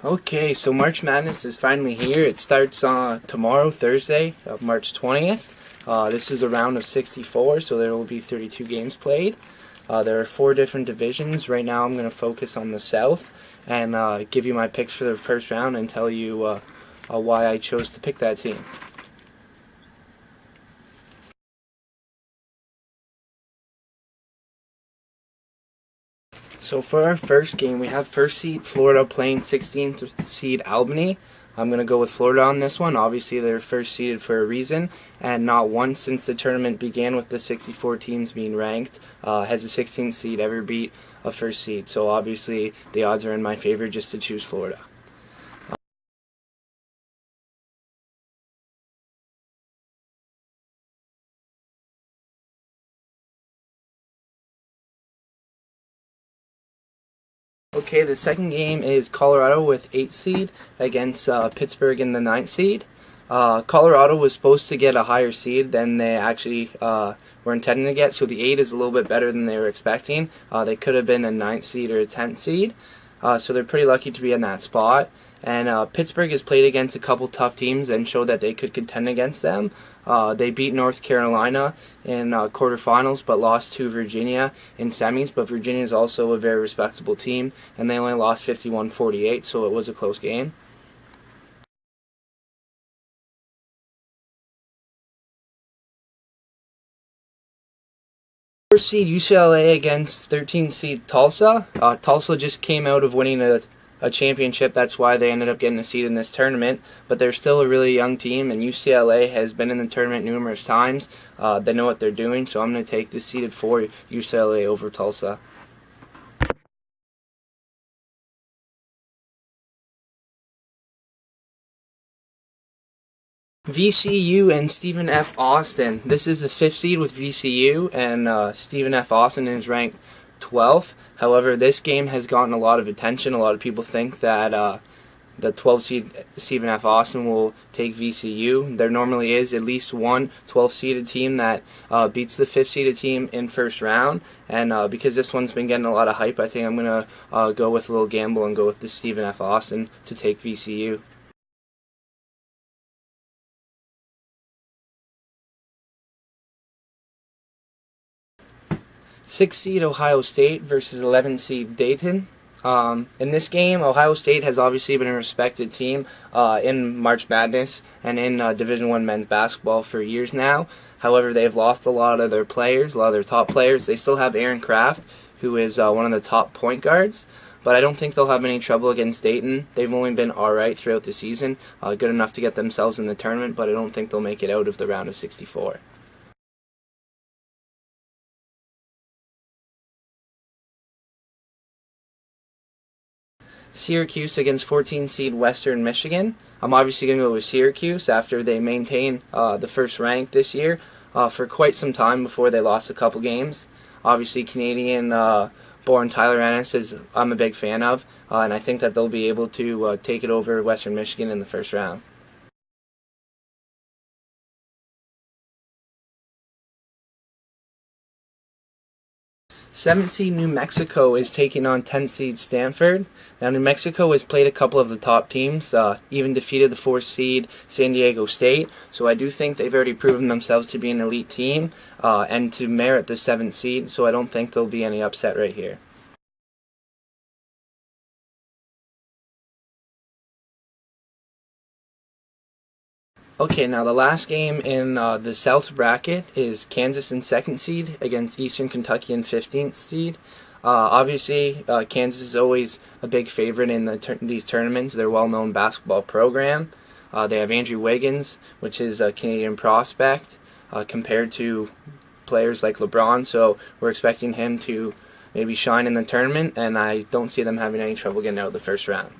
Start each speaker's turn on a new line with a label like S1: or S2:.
S1: Okay, so March Madness is finally here. It starts tomorrow, Thursday, March 20th. This is a round of 64, so there will be 32 games played. There are 4 different divisions. Right now I'm going to focus on the South and give you my picks for the first round and tell you why I chose to pick that team. So for our first game, we have first seed Florida playing 16th seed Albany. I'm going to go with Florida on this one. Obviously, they're first seeded for a reason, and not once since the tournament began with the 64 teams being ranked has a 16th seed ever beat a first seed. So obviously, the odds are in my favor just to choose Florida. Okay, the second game is Colorado with 8th seed against Pittsburgh in the 9th seed. Colorado was supposed to get a higher seed than they actually were intending to get, so the 8 is a little bit better than they were expecting. They could have been a 9th seed or a 10th seed, so they're pretty lucky to be in that spot. And Pittsburgh has played against a couple tough teams and showed that they could contend against them. They beat North Carolina in quarterfinals, but lost to Virginia in semis. But Virginia is also a very respectable team, and they only lost 51-48, so it was a close game. First seed UCLA against 13th seed Tulsa. Tulsa just came out of winning a championship. That's why they ended up getting a seed in this tournament. But they're still a really young team, and UCLA has been in the tournament numerous times. They know what they're doing, so I'm going to take the seeded 4 UCLA over Tulsa. VCU and Stephen F. Austin. This is the 5th seed with VCU, and Stephen F. Austin is ranked 12th. However, this game has gotten a lot of attention. A lot of people think that the 12th seed Stephen F. Austin will take VCU. There normally is at least one 12th-seeded team that beats the 5th-seeded team in first round, and because this one's been getting a lot of hype, I think I'm going to go with a little gamble and go with the Stephen F. Austin to take VCU. 6th seed Ohio State versus 11th seed Dayton. In this game, Ohio State has obviously been a respected team in March Madness and in Division I men's basketball for years now. However, they've lost a lot of their players, a lot of their top players. They still have Aaron Craft, who is one of the top point guards, but I don't think they'll have any trouble against Dayton. They've only been alright throughout the season, good enough to get themselves in the tournament, but I don't think they'll make it out of the round of 64. Syracuse against 14 seed Western Michigan. I'm obviously going to go with Syracuse after they maintain the first rank this year for quite some time before they lost a couple games. Obviously, Canadian born Tyler Ennis I'm a big fan of, and I think that they'll be able to take it over Western Michigan in the first round. Seventh seed New Mexico is taking on 10th seed Stanford. Now, New Mexico has played a couple of the top teams, even defeated the 4th seed San Diego State. So I do think they've already proven themselves to be an elite team and to merit the 7th seed. So I don't think there'll be any upset right here. Okay, now the last game in the South bracket is Kansas in 2nd seed against Eastern Kentucky in 15th seed. Obviously, Kansas is always a big favorite in these tournaments. They're a well-known basketball program. They have Andrew Wiggins, which is a Canadian prospect, compared to players like LeBron. So we're expecting him to maybe shine in the tournament, and I don't see them having any trouble getting out of the first round.